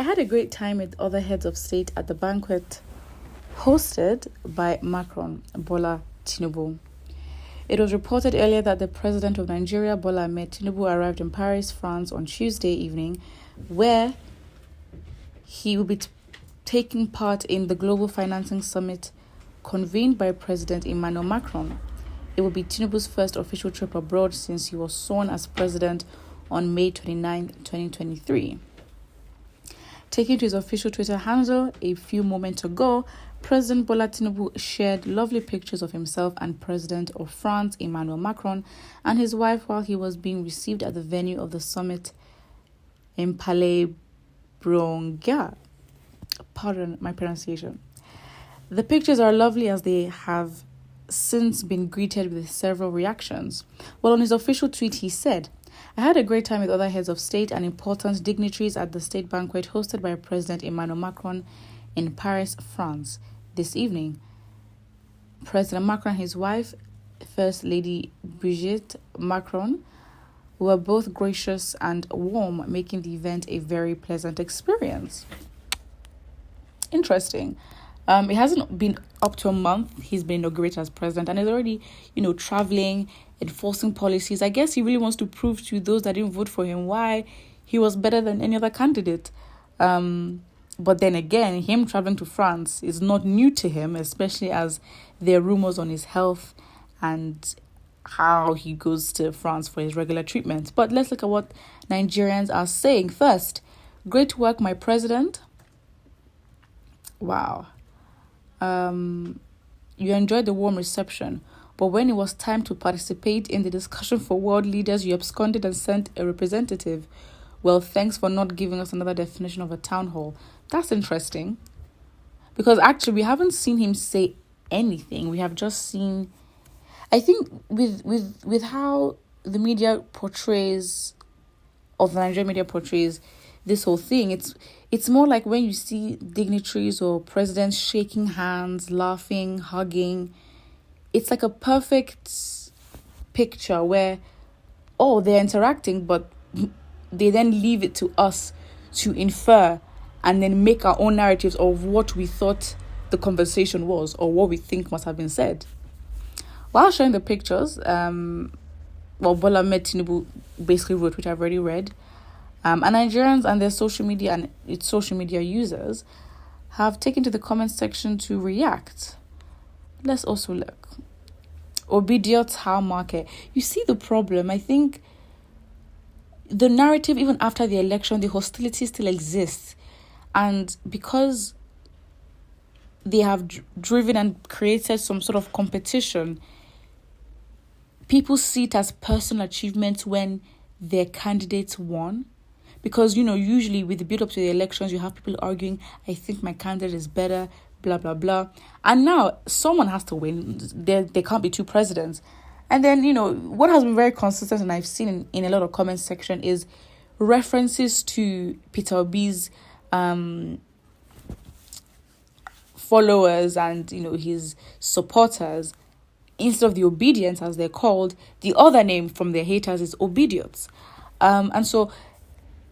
had a great time with other heads of state at the banquet hosted by Macron, Bola Tinubu. It was reported earlier that the president of Nigeria, Bola Tinubu, arrived in Paris, France on Tuesday evening, where he will be taking part in the Global Financing Summit convened by President Emmanuel Macron. It will be Tinubu's first official trip abroad since he was sworn as president on May 29, 2023. Taking to his official Twitter handle a few moments ago, President Bola Tinubu shared lovely pictures of himself and President of France, Emmanuel Macron, and his wife while he was being received at the venue of the summit in Palais Brongniart. Pardon my pronunciation. The pictures are lovely as they have since been greeted with several reactions. Well, on his official tweet, he said, "I had a great time with other heads of state and important dignitaries at the state banquet hosted by President Emmanuel Macron in Paris, France, this evening. President Macron and his wife, First Lady Brigitte Macron, were both gracious and warm, making the event a very pleasant experience." Interesting. It hasn't been up to a month he's been inaugurated as president, and he's already, traveling, enforcing policies. I guess he really wants to prove to those that didn't vote for him why he was better than any other candidate. But then again, him traveling to France is not new to him, especially as there are rumors on his health and how he goes to France for his regular treatment. But let's look at what Nigerians are saying. First, great work, my president. Wow. You enjoyed the warm reception, but when it was time to participate in the discussion for world leaders, you absconded and sent a representative. Well, thanks for not giving us another definition of a town hall. That's interesting. Because actually, we haven't seen him say anything. We have just seen, I think, with how the media portrays, or the Nigerian media portrays this whole thing, it's more like when you see dignitaries or presidents shaking hands, laughing, hugging. It's like a perfect picture where, they're interacting, but they then leave it to us to infer and then make our own narratives of what we thought the conversation was or what we think must have been said. While showing the pictures, Bola Tinubu basically wrote, which I've already read, and Nigerians and their social media and its social media users have taken to the comment section to react. Let's also look. Obedience how market. You see the problem. I think the narrative, even after the election, the hostility still exists. And because they have driven and created some sort of competition, people see it as personal achievements when their candidates won. Because, usually with the build-up to the elections, you have people arguing, I think my candidate is better, blah, blah, blah. And now someone has to win. There can't be two presidents. And then, what has been very consistent and I've seen in a lot of comment section is references to Peter Obi's followers and, his supporters. Instead of the obedience, as they're called, the other name from their haters is obedience. And so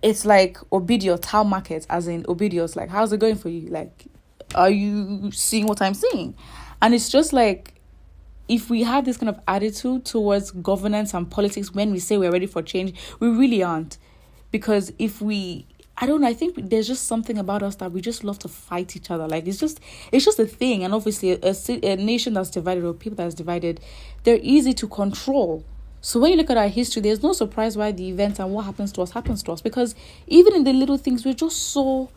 it's like obedience, how markets, as in obedience, like, how's it going for you? Like, are you seeing what I'm seeing? And it's just like, if we have this kind of attitude towards governance and politics when we say we're ready for change, we really aren't. Because I think there's just something about us that we just love to fight each other. Like, it's just a thing. And obviously, a nation that's divided or people that's divided, they're easy to control. So when you look at our history, there's no surprise why the events and what happens to us. Because even in the little things, we're just so,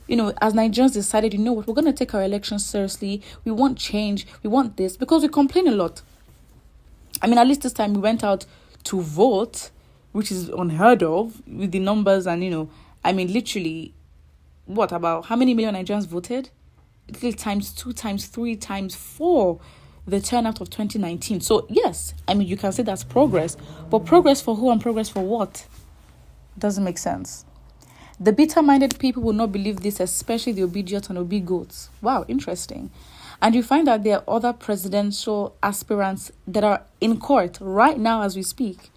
as Nigerians decided, we're going to take our elections seriously. We want change. We want this. Because we complain a lot. I mean, at least this time we went out to vote, which is unheard of with the numbers and, literally, about how many million Nigerians voted? Literally times 2, times 3, times 4 the turnout of 2019. So, yes, you can say that's progress. But progress for who and progress for what? Doesn't make sense. The bitter-minded people will not believe this, especially the obedient and obe-goats. Wow, interesting. And you find that there are other presidential aspirants that are in court right now as we speak,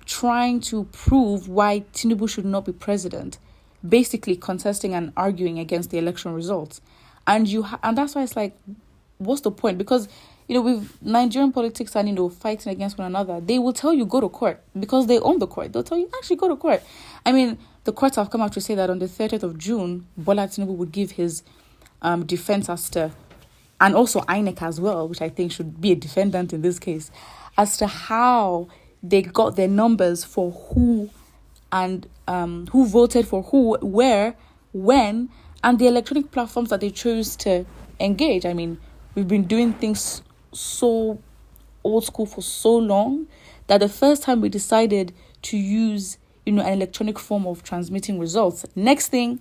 trying to prove why Tinubu should not be president. basically contesting and arguing against the election results. And and that's why it's like, what's the point? Because, with Nigerian politics and, fighting against one another, they will tell you go to court because they own the court. They'll tell you actually go to court. I mean, the courts have come out to say that on the 30th of June, Bola Tinubu would give his defense as to, and also INEC as well, which I think should be a defendant in this case, as to how they got their numbers for who and who voted for who, where, when, and the electronic platforms that they chose to engage. I mean, we've been doing things so old school for so long that the first time we decided to use, an electronic form of transmitting results, next thing,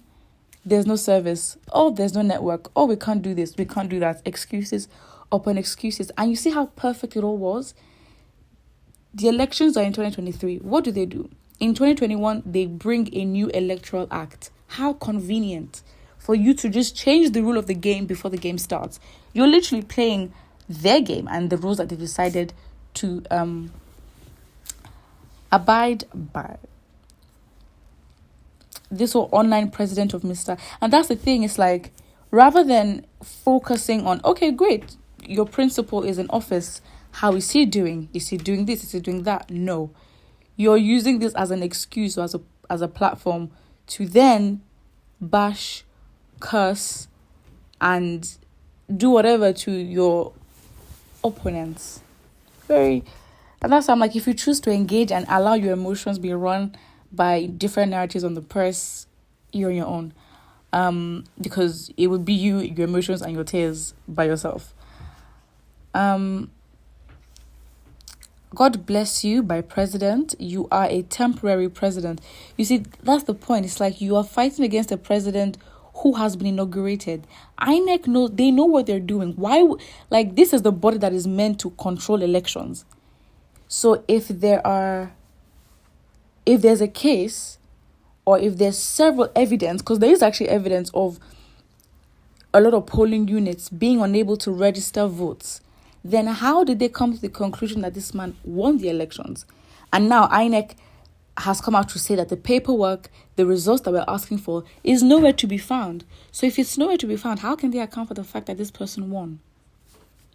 there's no service. Oh, there's no network. Oh, we can't do this. We can't do that. Excuses upon excuses. And you see how perfect it all was? The elections are in 2023. What do? In 2021, they bring a new electoral act. How convenient for you to just change the rule of the game before the game starts. You're literally playing their game and the rules that they decided to abide by. This whole online president of Mr. And that's the thing, it's like, rather than focusing on, okay, great, your principal is in office, how is he doing? Is he doing this? Is he doing that? No. You're using this as an excuse or as a platform to then bash, curse, and do whatever to your opponents. And that's why I'm like, if you choose to engage and allow your emotions be run by different narratives on the press, you're on your own. Because it would be you, your emotions, and your tears by yourself. God bless you by president. You are a temporary president. You see, that's the point. It's like you are fighting against a president who has been inaugurated. INEC knows, they know what they're doing. Why? Like, this is the body that is meant to control elections. So if there's a case, or if there's several evidence, because there is actually evidence of a lot of polling units being unable to register votes, then how did they come to the conclusion that this man won the elections? And now INEC has come out to say that the paperwork, the results that we're asking for, is nowhere to be found. So if it's nowhere to be found, how can they account for the fact that this person won?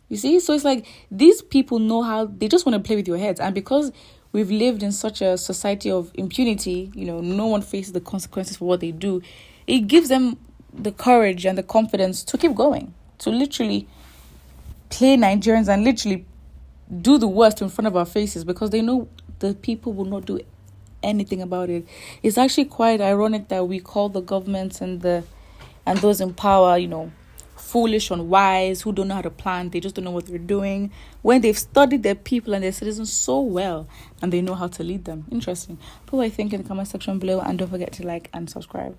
You see? So it's like, these people know how, they just want to play with your heads. And because we've lived in such a society of impunity, no one faces the consequences for what they do, it gives them the courage and the confidence to keep going, to literally play Nigerians and literally do the worst in front of our faces, because they know the people will not do anything about it. It's actually quite ironic that we call the governments and those in power, foolish, unwise, who don't know how to plan. They just don't know what they're doing, when they've studied their people and their citizens so well, and they know how to lead them. Interesting. Put what you think in the comment section below, and don't forget to like and subscribe.